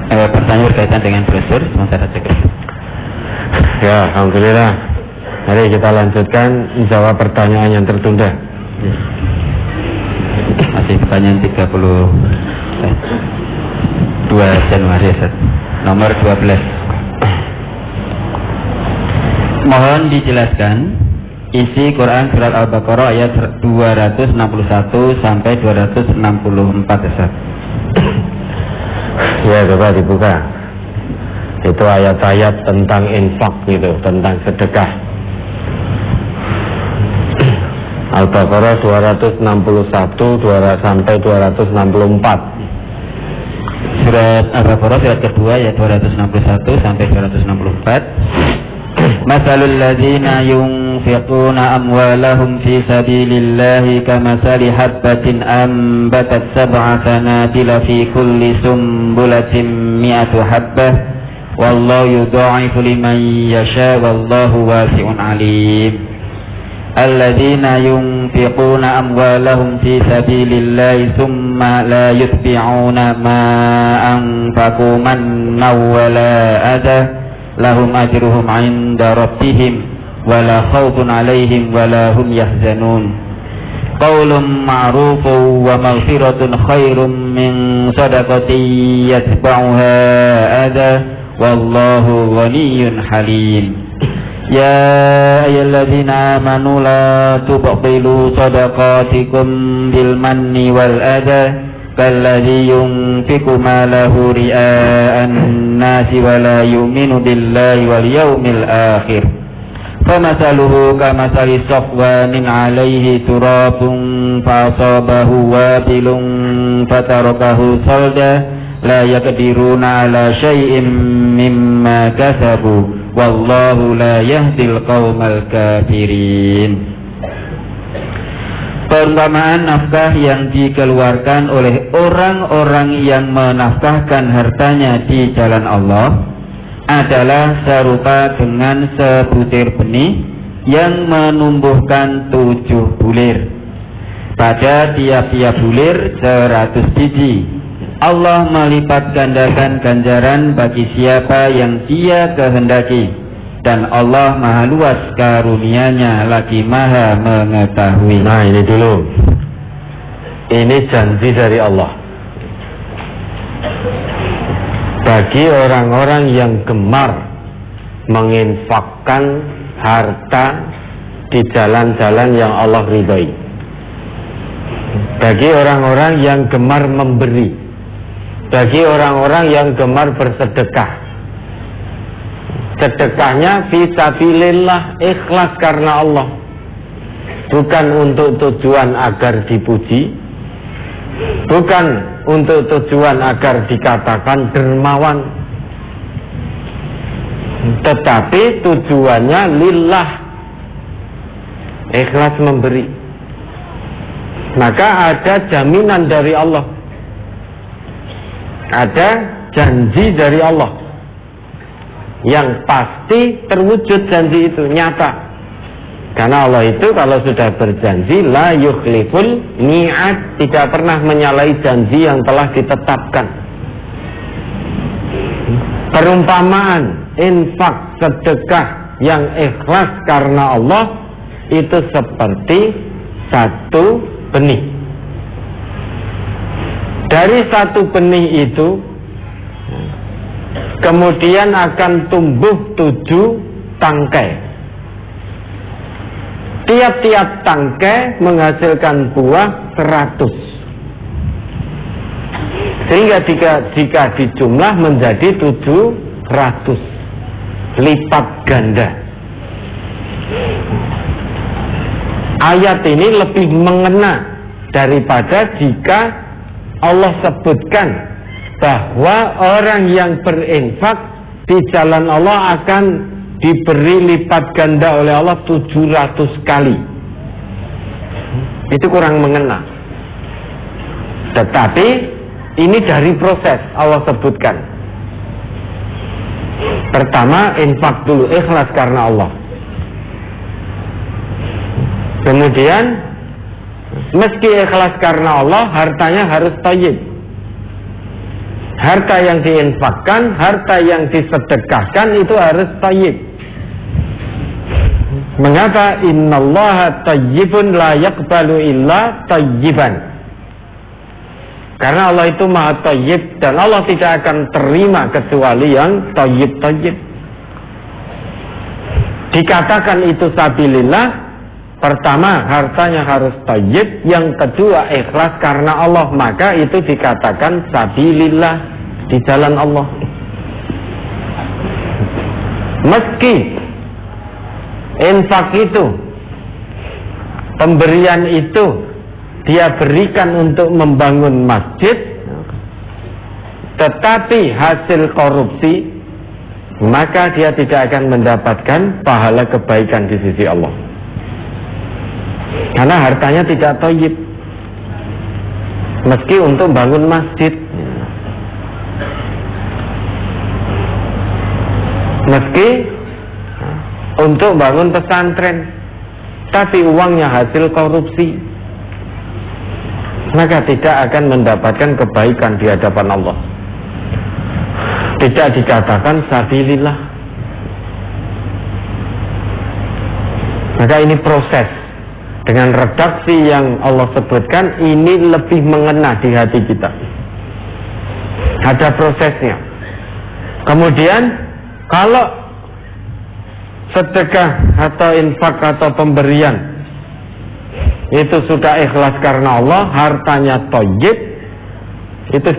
Pertanyaan berkaitan dengan brosur, sementara cek. Ya, alhamdulillah. Mari kita lanjutkan jawab pertanyaan yang tertunda. Masih pertanyaan 32 Januari, nomor 12. Mohon dijelaskan isi Quran surat Al-Baqarah ayat 261 sampai 264, Ustaz. Ya, coba dibuka. Itu ayat-ayat tentang infak gitu, tentang sedekah. Al-Baqarah 261 sampai 264. Surat Al-Baqarah surat kedua ayat 261 sampai 264. Masalul ladzina yunfiquna amwalahum fi sabilillahi kamathali habbatin ambatat sab'a sanabila fi kulli sumbulatin mi'atu habbah wallahu yudha'ifu liman yasha wallahu wasi'un 'alim. Alladzina yunfiquna amwalahum fi sabilillahi thumma la yutbi'una ma anfaqu mannaw wala adha lahum ajruhum 'inda rabbihim wala khawfun 'alaihim wala hum yahzanun. Qaulun ma'rufun wa maghfiratun khairum min shadaqatin yatba'uha adha wallahu ghaniyyun halim. Ya ayyuhalladzina amanu la tubtilu shadaqatikum bil manni wal adha kalladzi yunfiqu malahu ria'an nasi wa la yu'minu billahi wal yawmil akhir. Famasaluhu kamathali safwanin 'alaihi turabun fa'asabahu wabilun fatarakahu salda la yaqdiruna 'ala syai'in mimma kasabu wallahu la yahdil qaumal kafirin. Perumpamaan nafkah yang dikeluarkan oleh orang-orang yang menafkahkan hartanya di jalan Allah adalah serupa dengan sebutir benih yang menumbuhkan 7 bulir. Pada tiap-tiap bulir 100 biji. Allah melipat gandakan ganjaran bagi siapa yang Dia kehendaki, dan Allah maha luas karunia-Nya lagi maha mengetahui. Nah, ini dulu. Ini janji dari Allah bagi orang-orang yang gemar menginfakkan harta di jalan-jalan yang Allah ridhai, bagi orang-orang yang gemar memberi, bagi orang-orang yang gemar bersedekah. Sedekahnya fisabilillah, ikhlas karena Allah, bukan untuk tujuan agar dipuji, bukan untuk tujuan agar dikatakan dermawan, tetapi tujuannya lillah, ikhlas memberi. Maka ada jaminan dari Allah, ada janji dari Allah yang pasti terwujud. Janji itu nyata, karena Allah itu kalau sudah berjanji la yukhliful mi'ad, tidak pernah menyalahi janji yang telah ditetapkan. Perumpamaan infak sedekah yang ikhlas karena Allah itu seperti satu benih. Dari satu benih itu kemudian akan tumbuh 7 tangkai. Tiap-tiap tangkai menghasilkan buah 100. Sehingga jika dijumlah menjadi 700 lipat ganda. Ayat ini lebih mengena daripada jika Allah sebutkan bahwa orang yang berinfak di jalan Allah akan diberi lipat ganda oleh Allah 700 kali. Itu kurang mengena. Tetapi ini dari proses Allah sebutkan. Pertama, infak dulu, ikhlas karena Allah. Kemudian meski ikhlas karena Allah, hartanya harus thayyib. Harta yang diinfakkan, harta yang disedekahkan itu harus thayyib. Mengapa? Innallaha thayyibun la yaqbalu illa thayyiban. Karena Allah itu maha thayyib dan Allah tidak akan terima kecuali yang thayyib-thayyib. Dikatakan itu sabilillah, pertama hartanya harus thayyib, yang kedua ikhlas karena Allah, maka itu dikatakan sabilillah, di jalan Allah. Meski infak itu, pemberian itu dia berikan untuk membangun masjid, tetapi hasil korupsi, maka dia tidak akan mendapatkan pahala kebaikan di sisi Allah. Karena hartanya tidak thayyib. Meski untuk bangun masjid, meski untuk bangun pesantren, tapi uangnya hasil korupsi, maka tidak akan mendapatkan kebaikan di hadapan Allah. Tidak dikatakan sabilillah. Maka ini proses. Dengan redaksi yang Allah sebutkan, ini lebih mengena di hati kita. Ada prosesnya. Kemudian kalau sedekah atau infak atau pemberian itu sudah ikhlas karena Allah, hartanya thayyib, itu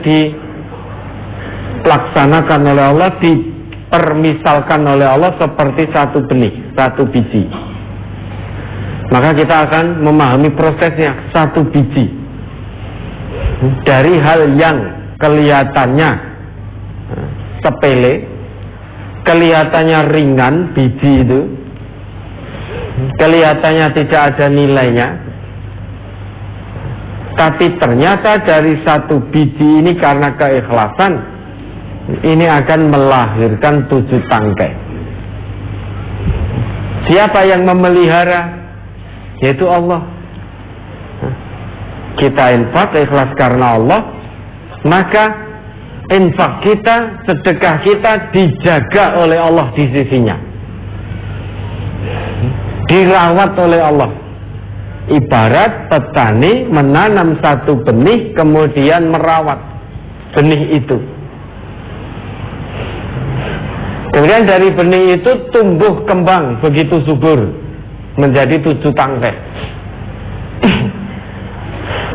dilaksanakan oleh Allah, dipermisalkan oleh Allah seperti satu benih, satu biji. Maka kita akan memahami prosesnya, satu biji dari hal yang kelihatannya sepele, kelihatannya ringan, biji itu kelihatannya tidak ada nilainya, tapi ternyata dari satu biji ini karena keikhlasan ini akan melahirkan 7 tangkai. Siapa yang memelihara? Yaitu Allah. Kita infak ikhlas karena Allah, maka infak kita, sedekah kita dijaga oleh Allah di sisinya, dirawat oleh Allah. Ibarat petani menanam satu benih, kemudian merawat benih itu. Kemudian dari benih itu tumbuh kembang begitu subur menjadi 7 tangkai.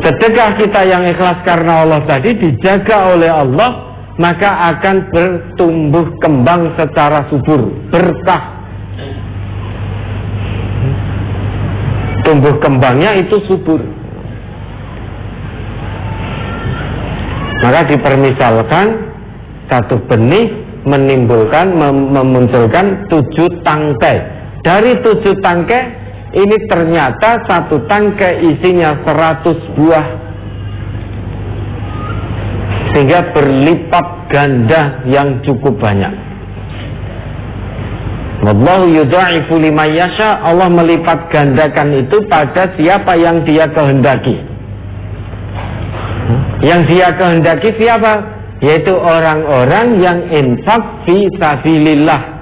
Sedekah kita yang ikhlas karena Allah tadi dijaga oleh Allah, maka akan bertumbuh kembang secara subur, berkah. Tumbuh kembangnya itu subur. Maka dipermisalkan satu benih memunculkan 7 tangkai. Dari 7 tangkai ini ternyata satu tangkai isinya 100 buah, sehingga berlipat ganda yang cukup banyak. Wallahu yudha'ifu liman yasha, Allah melipat gandakan itu pada siapa yang Dia kehendaki. Yang Dia kehendaki siapa? Yaitu orang-orang yang infak fi sabilillah.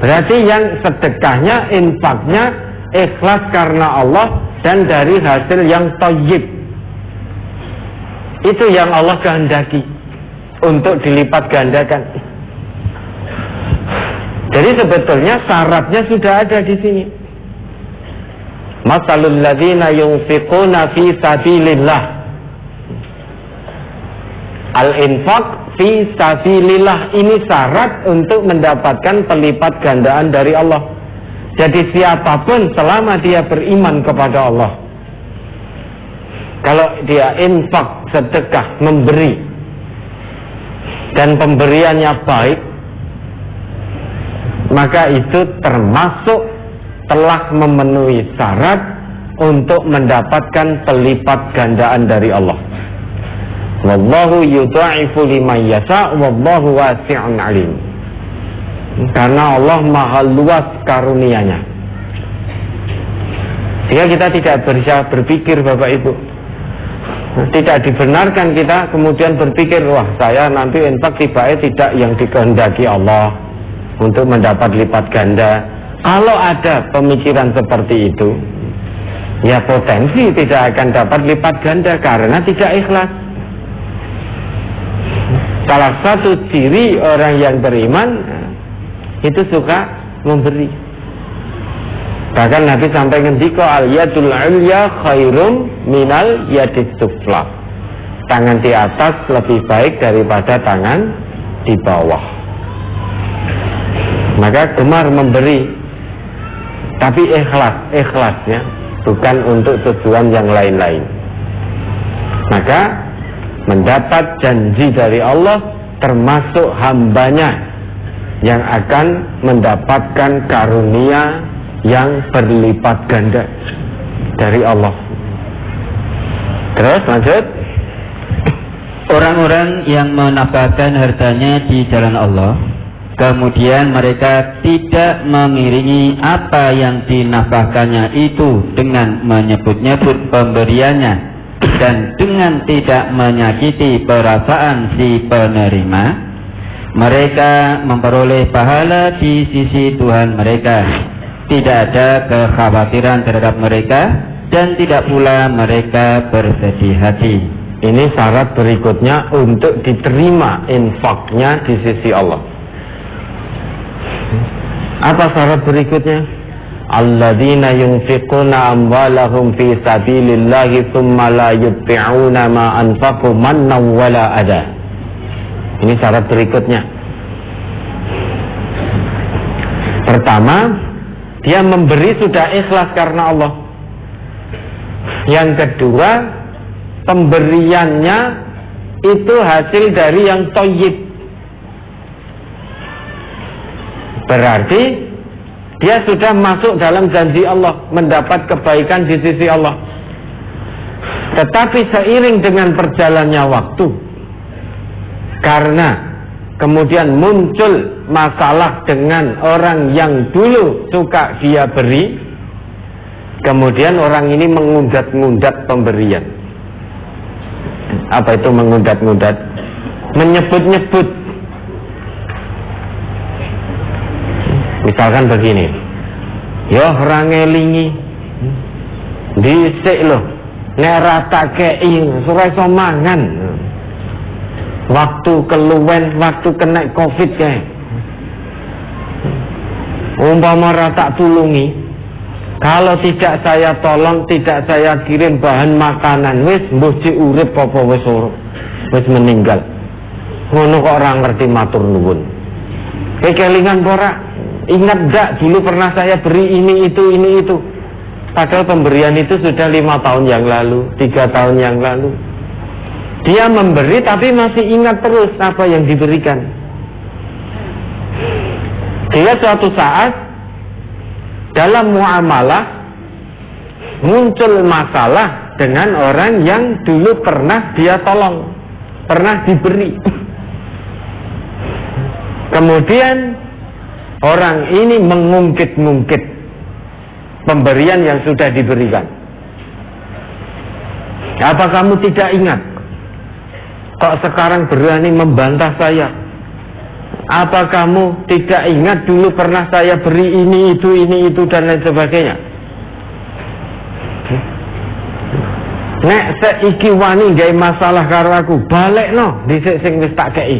Berarti yang sedekahnya, infaknya ikhlas karena Allah dan dari hasil yang thayyib. Itu yang Allah kehendaki untuk dilipat gandakan. Jadi sebetulnya syaratnya sudah ada di sini. Masalul ladzina yunfiquna fi sabilillah. Al-infaq fi sabilillah ini syarat untuk mendapatkan pelipat gandaan dari Allah. Jadi siapapun selama dia beriman kepada Allah, kalau dia infak, sedekah, memberi, dan pemberiannya baik, maka itu termasuk telah memenuhi syarat untuk mendapatkan pelipat gandaan dari Allah. Wallahu yudha'ifu liman yasha wallahu wasi'un alim. Karena Allah maha luas karunia-Nya. Sehingga kita tidak bisa berpikir, Bapak Ibu, Tidak dibenarkan kita kemudian berpikir, wah saya nanti infak tiba-tiba tidak yang dikehendaki Allah untuk mendapat lipat ganda. Kalau ada pemikiran seperti itu, ya potensi tidak akan dapat lipat ganda karena tidak ikhlas. Salah satu ciri orang yang beriman itu suka memberi. Bahkan Nabi sampai ngendika, al-yadul ulya khairum minal yadis sufla. Tangan di atas lebih baik daripada tangan di bawah. Maka gemar memberi, tapi ikhlasnya bukan untuk tujuan yang lain-lain. Maka mendapat janji dari Allah termasuk hambanya yang akan mendapatkan karunia yang berlipat ganda dari Allah. Terus lanjut. Orang-orang yang menafkahkan hartanya di jalan Allah, kemudian mereka tidak mengiringi apa yang dinafkahkannya itu dengan menyebut-nyebut pemberiannya dan dengan tidak menyakiti perasaan si penerima, mereka memperoleh pahala di sisi Tuhan mereka. Tidak ada kekhawatiran terhadap mereka dan tidak pula mereka bersedih hati. Ini syarat berikutnya untuk diterima infaknya di sisi Allah. Apa syarat berikutnya? Alladzina yunfiquna amwalahum fi sabilillahi thumma la yutbi'una ma anfaqu mannan wala adha. Ini syarat berikutnya. Pertama, dia memberi sudah ikhlas karena Allah. Yang kedua, pemberiannya itu hasil dari yang thayyib. Berarti dia sudah masuk dalam janji Allah, mendapat kebaikan di sisi Allah. Tetapi seiring dengan perjalannya waktu, karena kemudian muncul masalah dengan orang yang dulu suka dia beri, kemudian orang ini mengundat-ngundat pemberian. Apa itu mengundat-ngundat? Menyebut-nyebut. Misalkan begini, yo orang ngelingi dhisik lho, nek rata kei ora iso mangan. Waktu keluwen, waktu kena Covid kae. Umpama rata tulungi, kalau tidak saya tolong, tidak saya kirim bahan makanan, wis mbuh urip apa wis ora, wis meninggal. Ngono kok orang ngerti matur nuwun. Kelingan ora? Ingat enggak dulu pernah saya beri ini itu. Padahal pemberian itu sudah 5 tahun yang lalu, 3 tahun yang lalu. Dia memberi tapi masih ingat terus apa yang diberikan. Dia suatu saat dalam muamalah muncul masalah dengan orang yang dulu pernah dia tolong, pernah diberi. Kemudian orang ini mengungkit-ungkit pemberian yang sudah diberikan. Apa kamu tidak ingat? Kok sekarang berani membantah saya? Apa kamu tidak ingat dulu pernah saya beri ini itu dan lain sebagainya? Nek seiki wani gawe masalah karo aku, balik no dhisik sing wis tak kei.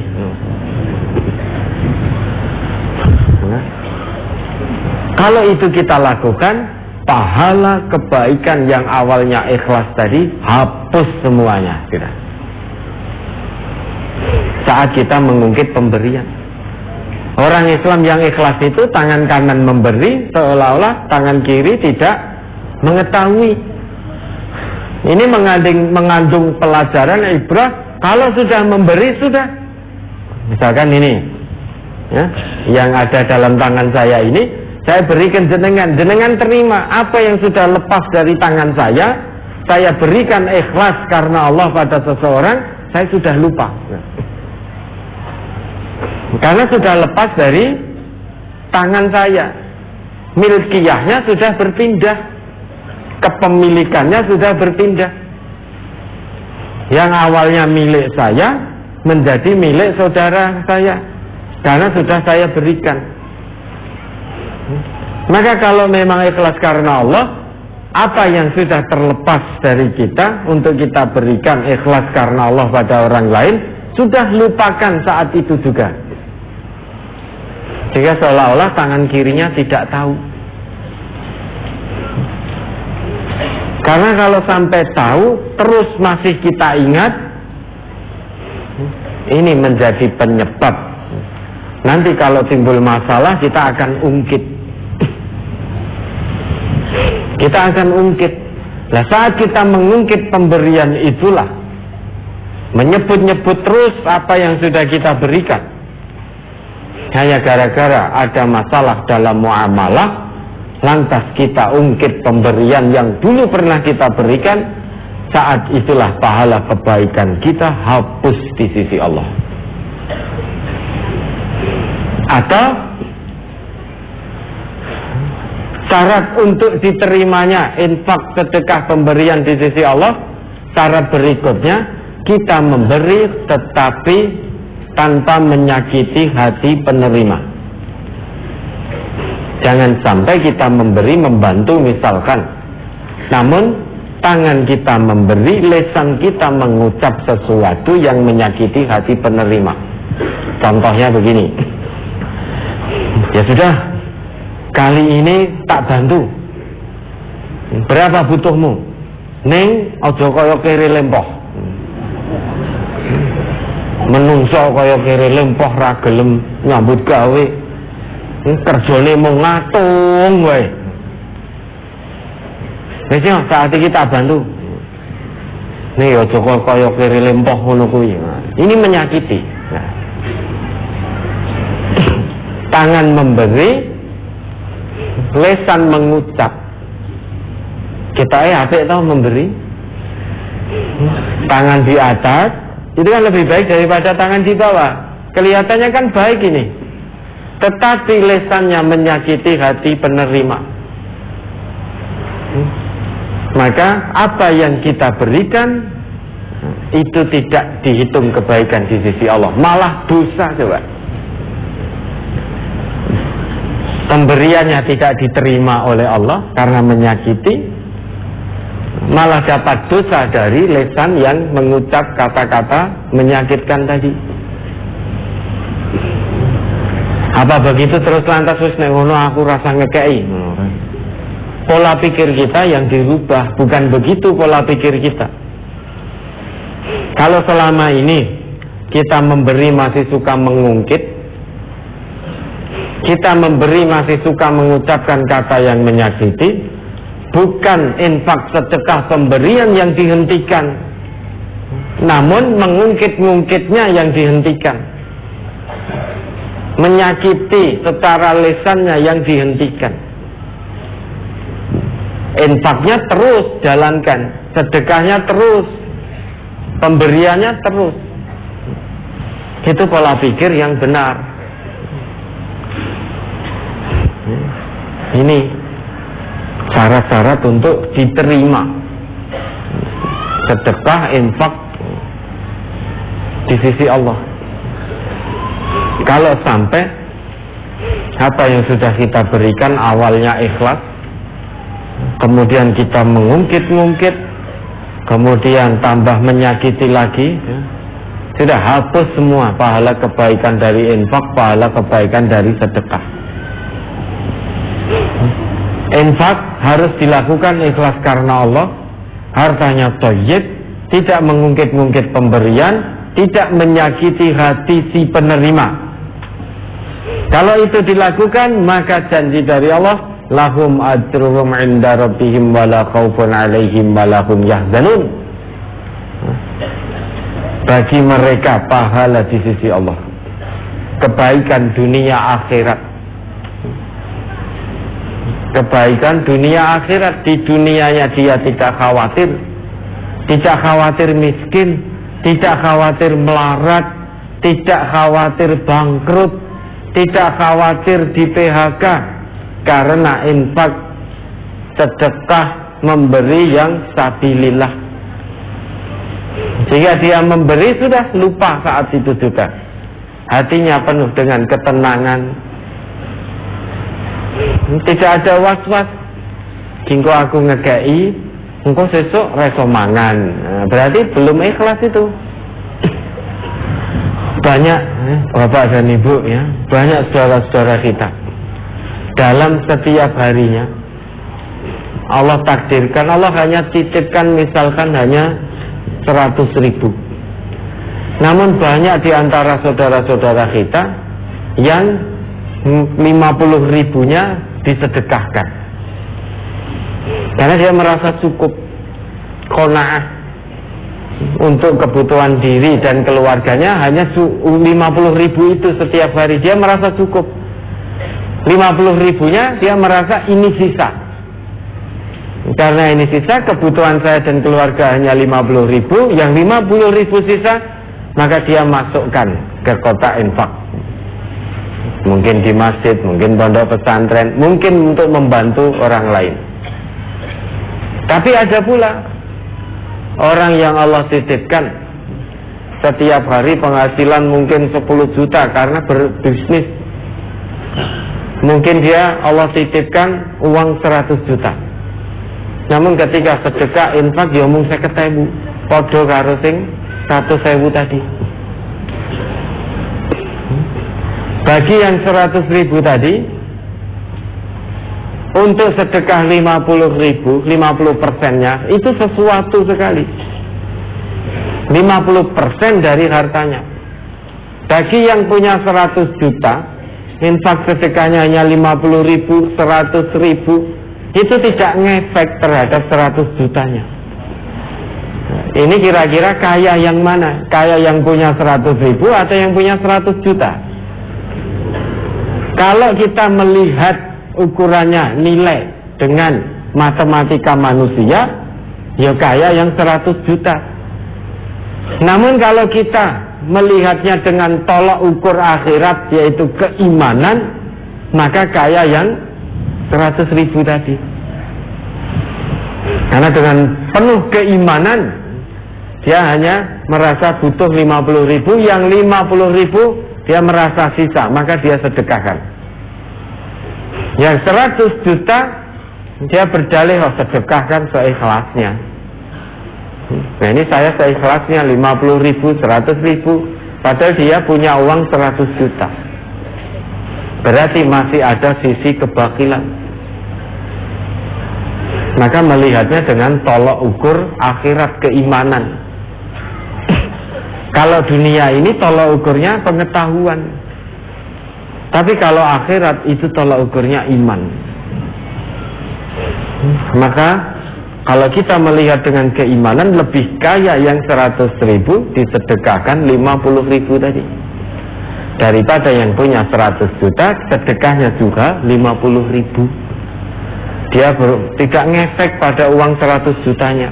Kalau itu kita lakukan, pahala kebaikan yang awalnya ikhlas tadi hapus semuanya. Saat kita mengungkit pemberian, orang Islam yang ikhlas itu tangan kanan memberi seolah-olah tangan kiri tidak mengetahui. Ini mengandung pelajaran ibrah. Kalau sudah memberi sudah, misalkan ini ya, yang ada dalam tangan saya ini, saya berikan jenengan terima apa yang sudah lepas dari tangan saya berikan ikhlas karena Allah pada seseorang, saya sudah lupa. Karena sudah lepas dari tangan saya, milkiyahnya sudah berpindah, kepemilikannya sudah berpindah. Yang awalnya milik saya menjadi milik saudara saya karena sudah saya berikan. Maka kalau memang ikhlas karena Allah, apa yang sudah terlepas dari kita untuk kita berikan ikhlas karena Allah pada orang lain, sudah lupakan saat itu juga. Sehingga seolah-olah tangan kirinya tidak tahu. Karena kalau sampai tahu terus masih kita ingat, ini menjadi penyebab. Nanti kalau timbul masalah kita akan ungkit. Kita akan ungkit. Nah, saat kita mengungkit pemberian itulah menyebut-nyebut terus apa yang sudah kita berikan. Hanya gara-gara ada masalah dalam muamalah, lantas kita ungkit pemberian yang dulu pernah kita berikan. Saat itulah pahala kebaikan kita hapus di sisi Allah. Atau syarat untuk diterimanya infak, sedekah, pemberian di sisi Allah, syarat berikutnya kita memberi tetapi tanpa menyakiti hati penerima. Jangan sampai kita memberi membantu misalkan, namun tangan kita memberi, lisan kita mengucap sesuatu yang menyakiti hati penerima. Contohnya begini, ya sudah, kali ini tak bantu. Berapa butuhmu? Ning ojo kaya kere lempoh. Menungso kaya kere lempoh ra gelem nyambut gawe. Kerjane mung ngatung wae. Wis yo saat iki tak bantu. Ning ojo kaya kere lempoh ngono kuwi. Ini menyakiti. Nah. Tangan memberi, lesan mengucap. Kita apik tau memberi. Tangan di atas itu kan lebih baik daripada tangan di bawah. Kelihatannya kan baik ini, tetapi lesannya menyakiti hati penerima. Maka apa yang kita berikan itu tidak dihitung kebaikan di sisi Allah, malah dosa. Coba pemberiannya tidak diterima oleh Allah karena menyakiti, malah dapat dosa dari lesan yang mengucap kata-kata menyakitkan tadi. Apa begitu terus lantas wis nek ngono aku rasa ngekei? Pola pikir kita yang dirubah, bukan begitu pola pikir kita. Kalau selama ini kita memberi masih suka mengungkit, kita memberi masih suka mengucapkan kata yang menyakiti, bukan infak, sedekah, pemberian yang dihentikan, namun mengungkit-ungkitnya yang dihentikan. Menyakiti secara lesannya yang dihentikan. Infaknya terus jalankan, sedekahnya terus, pemberiannya terus. Itu pola pikir yang benar. Ini syarat-syarat untuk diterima sedekah, infak di sisi Allah. Kalau sampai apa yang sudah kita berikan awalnya ikhlas, kemudian kita mengungkit-ungkit, kemudian tambah menyakiti lagi, sudah hapus semua pahala kebaikan dari infak, pahala kebaikan dari sedekah. Infak harus dilakukan ikhlas karena Allah, hartanya thayyib, tidak mengungkit-ungkit pemberian, tidak menyakiti hati si penerima. Kalau itu dilakukan, maka janji dari Allah, lahum ajruhum inda rabbihim wala khaufun alaihim wala hum yahzanun. Bagi mereka pahala di sisi Allah, kebaikan dunia akhirat. Kebaikan dunia akhirat. Di dunianya dia tidak khawatir, tidak khawatir miskin, tidak khawatir melarat, tidak khawatir bangkrut, tidak khawatir di PHK, karena infak, sedekah, memberi yang sabilillah. Jika dia memberi sudah lupa saat itu juga. Hatinya penuh dengan ketenangan. Tidak ada was-was. Jingko aku ngekei, engkau sesuk reso mangan. Nah, berarti belum ikhlas itu. Banyak bapak dan ibu ya, banyak saudara-saudara kita dalam setiap harinya Allah takdirkan, Allah hanya titipkan misalkan hanya 100.000. Namun banyak di antara saudara-saudara kita yang 50.000-nya disedekahkan karena dia merasa cukup, qanaah untuk kebutuhan diri dan keluarganya. Hanya 50.000 itu setiap hari dia merasa cukup. 50.000-nya dia merasa ini sisa. Karena ini sisa, kebutuhan saya dan keluarga hanya 50.000. Yang 50.000 sisa, maka dia masukkan ke kotak infak. Mungkin di masjid, mungkin pondok pesantren, mungkin untuk membantu orang lain. Tapi ada pula orang yang Allah titipkan setiap hari penghasilan mungkin 10 juta karena berbisnis. Mungkin dia Allah titipkan uang 100 juta. Namun ketika sedekah infak dia mung 50.000, padha karo sing 100.000 tadi. Bagi yang 100.000 tadi, untuk sedekah 50.000, 50%-nya itu sesuatu sekali. 50% dari hartanya. Bagi yang punya 100 juta, infak sedekahnya hanya 50.000, 100.000, itu tidak ngefek terhadap 100 jutanya. Ini kira-kira kaya yang mana? Kaya yang punya 100.000 atau yang punya 100 juta? Kalau kita melihat ukurannya nilai dengan matematika manusia, ya kaya yang 100 juta. Namun kalau kita melihatnya dengan tolak ukur akhirat, yaitu keimanan, maka kaya yang 100.000 tadi. Karena dengan penuh keimanan dia hanya merasa butuh 50.000, yang 50.000 dia merasa sisa, maka dia sedekahkan. Yang 100 juta dia berdalih, oh sedekahkan seikhlasnya. Nah ini saya seikhlasnya 50.000, 100.000, padahal dia punya uang 100 juta. Berarti masih ada sisi kebakilan. Maka melihatnya dengan tolak ukur akhirat keimanan. Kalau dunia ini tolak ukurnya pengetahuan, tapi kalau akhirat itu tolak ukurnya iman. Maka kalau kita melihat dengan keimanan, lebih kaya yang 100.000 disedekahkan 50.000 tadi, daripada yang punya 100 juta sedekahnya juga 50.000. Dia tidak ngefek pada uang 100 jutanya.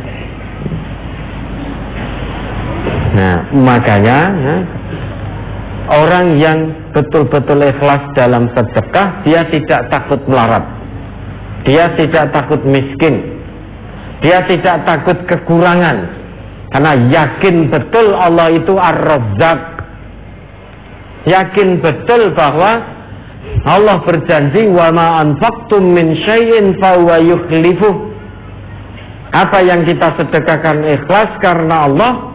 Nah, makanya ya, orang yang betul-betul ikhlas dalam sedekah, dia tidak takut melarat, dia tidak takut miskin, dia tidak takut kekurangan, karena yakin betul Allah itu Ar-Razzaq. Yakin betul bahwa Allah berjanji, wa ma anfaqtum min syai'in fa huwa yukhlifuh. Apa yang kita sedekahkan ikhlas karena Allah,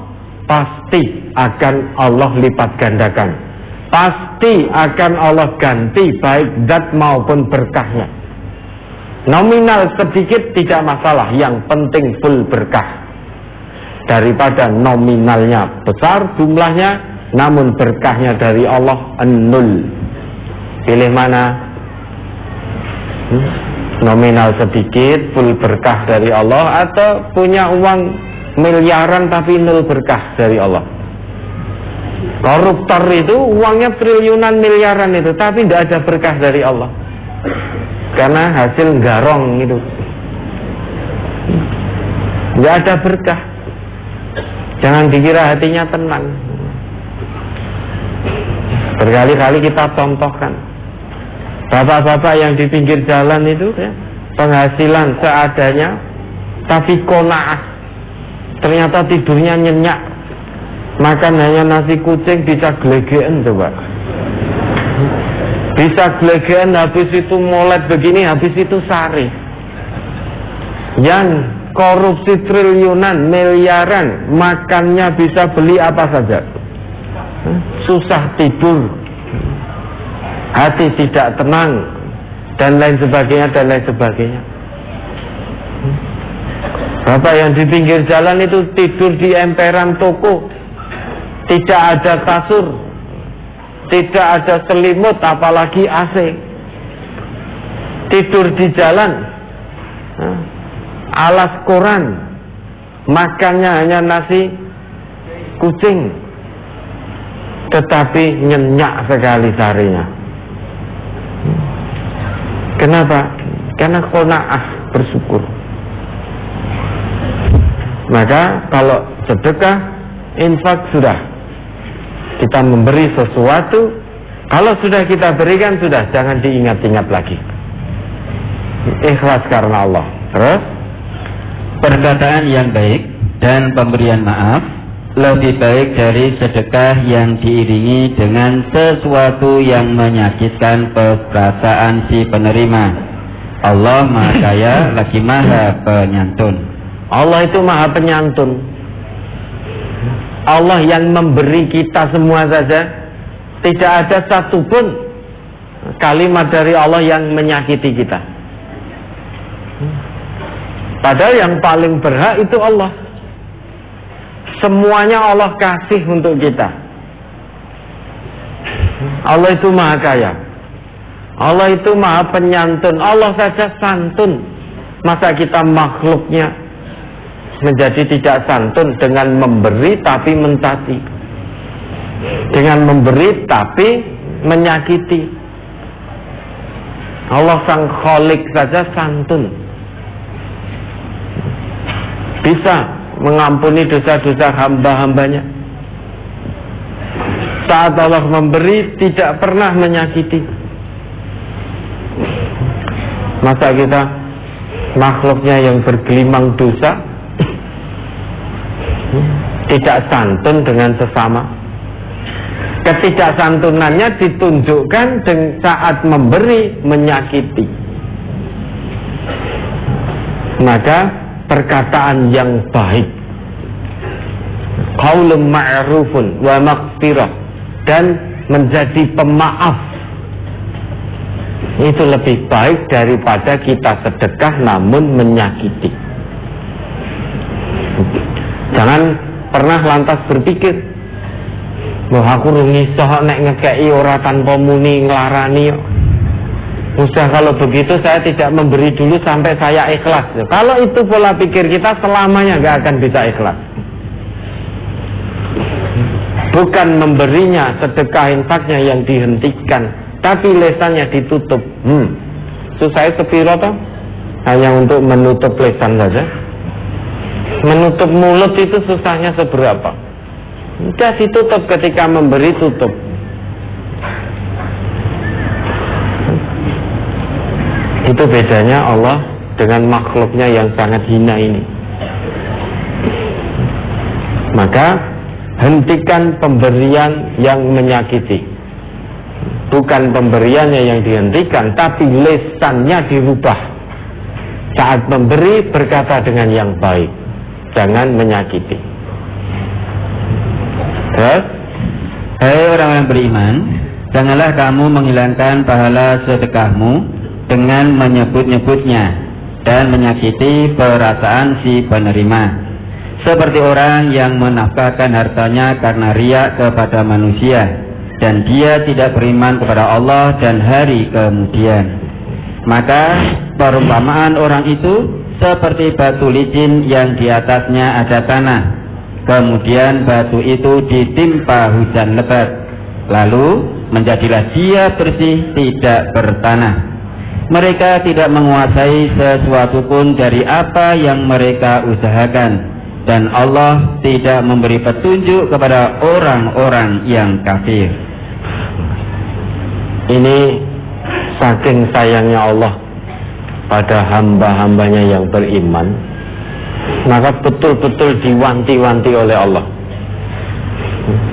pasti akan Allah lipat gandakan. Pasti akan Allah ganti, baik zat maupun berkahnya. Nominal sedikit tidak masalah, yang penting full berkah. Daripada nominalnya besar jumlahnya, namun berkahnya dari Allah nol. Pilih mana? Nominal sedikit, full berkah dari Allah, atau punya uang miliaran tapi nol berkah dari Allah. Koruptor itu uangnya triliunan miliaran itu, tapi tidak ada berkah dari Allah, karena hasil garong itu. Tidak ada berkah. Jangan dikira hatinya tenang. Berkali-kali kita contohkan bapak-bapak yang di pinggir jalan itu ya, penghasilan seadanya, tapi qanaah, ternyata tidurnya nyenyak, Makan hanya nasi kucing bisa gelegean coba. Bisa gelegean, habis itu molet begini, habis itu sari. Yang korupsi triliunan, miliaran, makannya bisa beli apa saja. Susah tidur, hati tidak tenang, dan lain sebagainya, dan lain sebagainya. Bapak yang di pinggir jalan itu tidur di emperan toko, tidak ada kasur, tidak ada selimut, apalagi AC. Tidur di jalan, alas koran, makannya hanya nasi kucing, tetapi nyenyak sekali sarinya. Kenapa? Karena qanaah, bersyukur. Maka kalau sedekah, infak sudah, kita memberi sesuatu, kalau sudah kita berikan sudah, jangan diingat-ingat lagi. Ikhlas karena Allah. Terus perkataan yang baik dan pemberian maaf lebih baik dari sedekah yang diiringi dengan sesuatu yang menyakitkan perasaan si penerima. Allah Maha Kaya lagi Maha Penyantun. Allah itu Maha Penyantun. Allah yang memberi kita semua saja, tidak ada satupun kalimat dari Allah yang menyakiti kita. Padahal yang paling berhak itu Allah. Semuanya Allah kasih untuk kita. Allah itu Maha Kaya. Allah itu Maha Penyantun. Allah saja santun. Masa kita makhluknya menjadi tidak santun dengan memberi tapi mencaci, dengan memberi tapi menyakiti. Allah sang Khalik saja santun, bisa mengampuni dosa-dosa hamba-hambanya. Saat Allah memberi tidak pernah menyakiti. Masa kita makhluknya yang bergelimang dosa tidak santun dengan sesama. Ketidaksantunannya ditunjukkan saat memberi menyakiti. Maka perkataan yang baik, qaulun ma'rufun wa maghfirah, dan menjadi pemaaf, itu lebih baik daripada kita sedekah namun menyakiti. Jangan pernah lantas berpikir, wah aku iso nek ngekei ora tanpa muni nglarani. Usah kalau begitu saya tidak memberi dulu sampai saya ikhlas. Kalau itu pola pikir kita, selamanya gak akan bisa ikhlas. Bukan memberinya, sedekah infaknya yang dihentikan, tapi lesannya ditutup. Susah sepiro toh? Hanya untuk menutup lesan saja. Menutup mulut itu susahnya seberapa? Sudah ditutup, ketika memberi tutup. Itu bedanya Allah dengan makhluknya yang sangat hina ini. Maka hentikan pemberian yang menyakiti. Bukan pemberiannya yang dihentikan, tapi lesannya dirubah. Saat memberi berkata dengan yang baik, jangan menyakiti. Terus, hai orang-orang beriman, janganlah kamu menghilangkan pahala sedekahmu dengan menyebut-nyebutnya dan menyakiti perasaan si penerima, seperti orang yang menafkahkan hartanya karena riya kepada manusia, dan dia tidak beriman kepada Allah dan hari kemudian. Maka perumpamaan orang itu seperti batu licin yang di atasnya ada tanah, kemudian batu itu ditimpa hujan lebat, lalu menjadilah dia bersih, tidak bertanah. Mereka tidak menguasai sesuatu pun dari apa yang mereka usahakan, dan Allah tidak memberi petunjuk kepada orang-orang yang kafir. Ini saking sayangnya Allah pada hamba-hambanya yang beriman, maka betul-betul diwanti-wanti oleh Allah.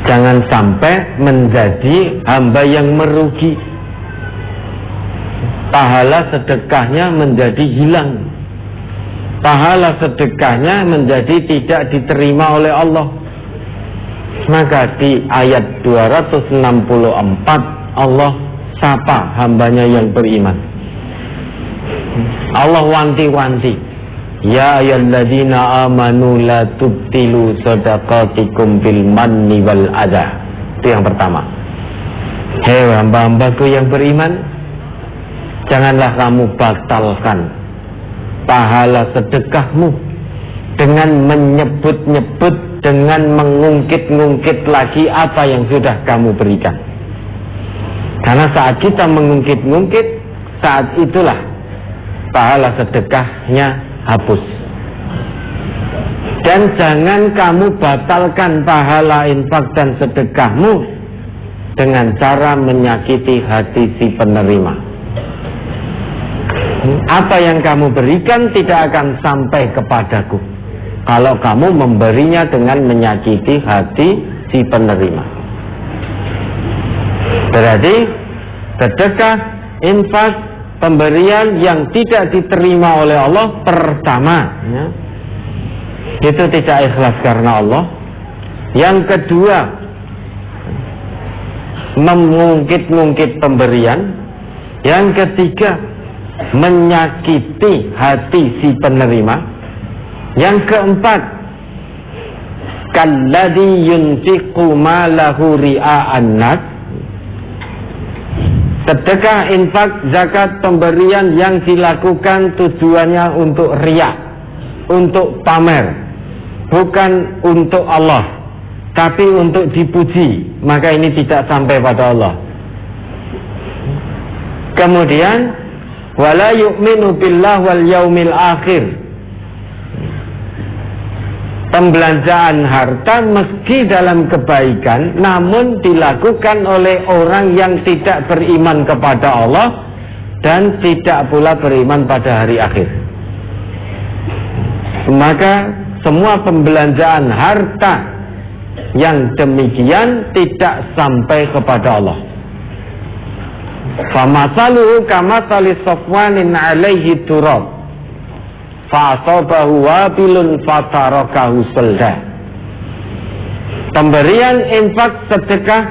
Jangan sampai menjadi hamba yang merugi. Pahala sedekahnya menjadi hilang. Pahala sedekahnya menjadi tidak diterima oleh Allah. Maka di ayat 264 Allah sapa hambanya yang beriman. Allah wanti-wanti, ya ayyuhalladzina amanu la tubtilu shadaqatikum bil manni wal adha. Itu yang pertama. Hei hamba-hambaku yang beriman, janganlah kamu batalkan pahala sedekahmu dengan menyebut-nyebut, dengan mengungkit-ungkit lagi apa yang sudah kamu berikan. Karena saat kita mengungkit-ungkit, saat itulah pahala sedekahnya hapus. Dan jangan kamu batalkan pahala infak dan sedekahmu dengan cara menyakiti hati si penerima. Apa yang kamu berikan tidak akan sampai kepadaku kalau kamu memberinya dengan menyakiti hati si penerima. Berarti sedekah, infak, pemberian yang tidak diterima oleh Allah, pertama ya, itu tidak ikhlas karena Allah. Yang kedua, mengungkit-ungkit pemberian. Yang ketiga, menyakiti hati si penerima. Yang keempat, kalladzi yunfiqu malahu ria'an nas. Sedekah, infak, zakat, pemberian yang dilakukan tujuannya untuk riya, untuk pamer, bukan untuk Allah, tapi untuk dipuji, maka ini tidak sampai pada Allah. Kemudian, wala yu'minu billah wal yaumil akhir. Pembelanjaan harta meski dalam kebaikan, namun dilakukan oleh orang yang tidak beriman kepada Allah dan tidak pula beriman pada hari akhir. Maka semua pembelanjaan harta yang demikian tidak sampai kepada Allah. Famasaluhu kamatsali safwanin alaihi turab fa'asabahu wabilun fatarakahu salda. Pemberian infak sedekah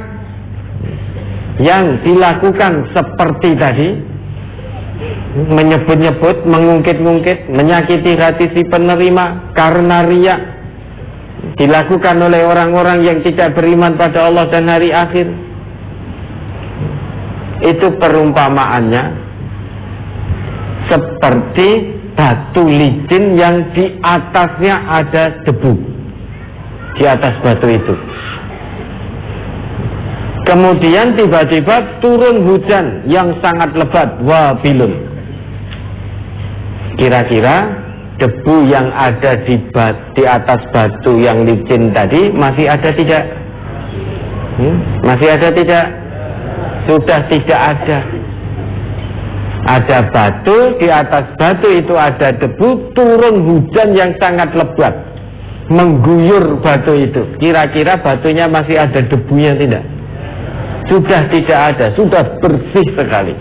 yang dilakukan seperti tadi, menyebut-nyebut, mengungkit-ungkit, menyakiti hati si penerima karena riya, dilakukan oleh orang-orang yang tidak beriman pada Allah dan hari akhir. Itu perumpamaannya seperti batu licin yang di atasnya ada debu di atas batu itu. Kemudian tiba-tiba turun hujan yang sangat lebat, wabilun. Kira-kira debu yang ada di atas batu yang licin tadi masih ada tidak? Masih ada tidak? Sudah tidak ada. Ada batu, di atas batu itu ada debu, turun hujan yang sangat lebat, mengguyur batu itu. Kira-kira batunya masih ada debunya tidak? Sudah tidak ada, sudah bersih sekali.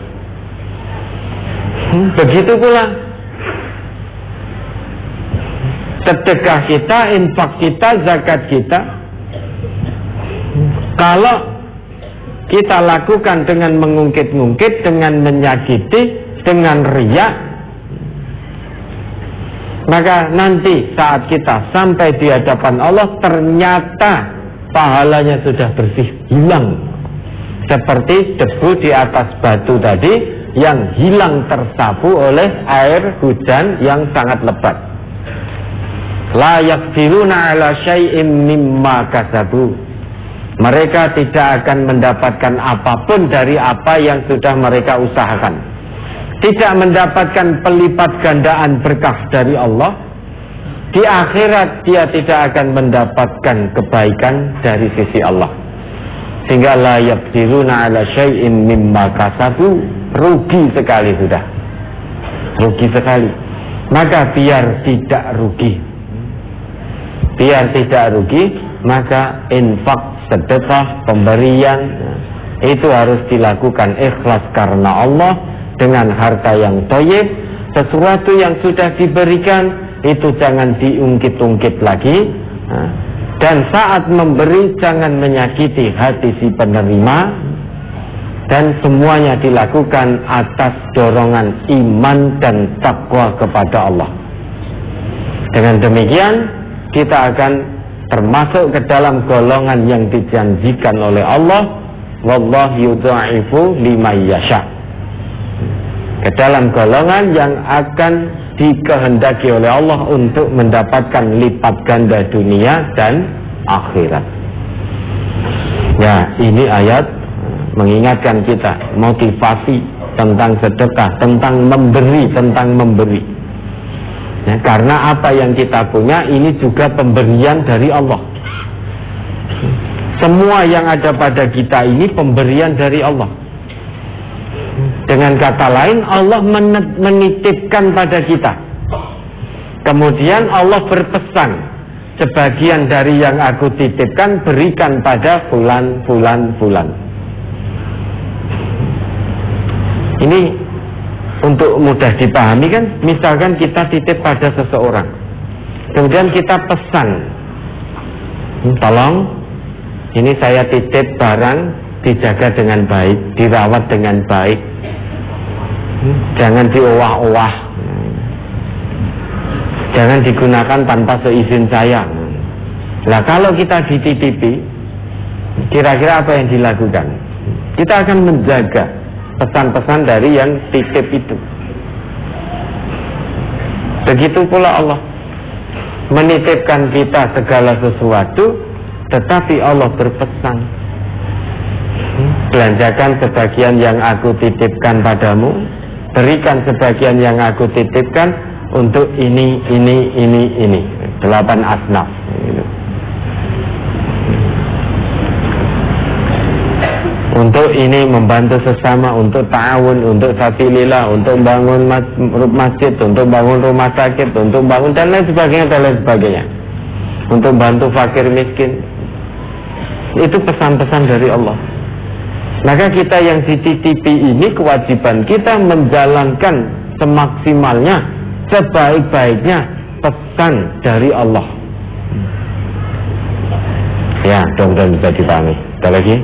Begitu pula sedekah kita, infak kita, zakat kita, kalau kita lakukan dengan mengungkit-ungkit, dengan menyakiti, dengan riya, maka nanti saat kita sampai di hadapan Allah ternyata pahalanya sudah bersih, hilang, seperti debu di atas batu tadi yang hilang tersapu oleh air hujan yang sangat lebat. La yaqdiruna ala syai'im mimma kasabu. Mereka tidak akan mendapatkan apapun dari apa yang sudah mereka usahakan. Tidak mendapatkan pelipat gandaan berkah dari Allah. Di akhirat dia tidak akan mendapatkan kebaikan dari sisi Allah. Sehingga la yaqdiruna ala syai'in mimma kasabu. Rugi sekali sudah. Rugi sekali. Maka biar tidak rugi, maka infak sedekah, pemberian, itu harus dilakukan ikhlas karena Allah dengan harta yang thayyib. Sesuatu yang sudah diberikan itu jangan diungkit-ungkit lagi, dan saat memberi jangan menyakiti hati si penerima, dan semuanya dilakukan atas dorongan iman dan takwa kepada Allah. Dengan demikian kita akan termasuk ke dalam golongan yang dijanjikan oleh Allah, wallahu yudha'ifu liman yasha, ke dalam golongan yang akan dikehendaki oleh Allah untuk mendapatkan lipat ganda dunia dan akhirat. Ya, ini ayat mengingatkan kita motivasi tentang sedekah, tentang memberi, ya, karena apa yang kita punya ini juga pemberian dari Allah. Semua yang ada pada kita ini pemberian dari Allah. Dengan kata lain, Allah menitipkan pada kita. Kemudian Allah berpesan, sebagian dari yang aku titipkan berikan pada fulan. Ini untuk mudah dipahami kan, misalkan kita titip pada seseorang, kemudian kita pesan, tolong ini saya titip barang, dijaga dengan baik, dirawat dengan baik, jangan diowah-owah, jangan digunakan tanpa seizin saya. Nah, kalau kita dititipi, kira-kira apa yang dilakukan? Kita akan menjaga pesan-pesan dari yang titip itu. Begitu pula Allah menitipkan kita segala sesuatu, tetapi Allah berpesan, belanjakan sebagian yang aku titipkan padamu, berikan sebagian yang aku titipkan untuk ini. 8 asnaf. Untuk ini membantu sesama, untuk ta'awun, untuk sabilillah, untuk bangun masjid, untuk bangun rumah sakit, untuk bangun dan lain sebagainya, untuk bantu fakir miskin. Itu pesan-pesan dari Allah. Maka kita yang dititipi ini kewajiban kita menjalankan semaksimalnya, sebaik-baiknya pesan dari Allah. Ya, mudah-mudahan bisa dipahami. Sekali lagi.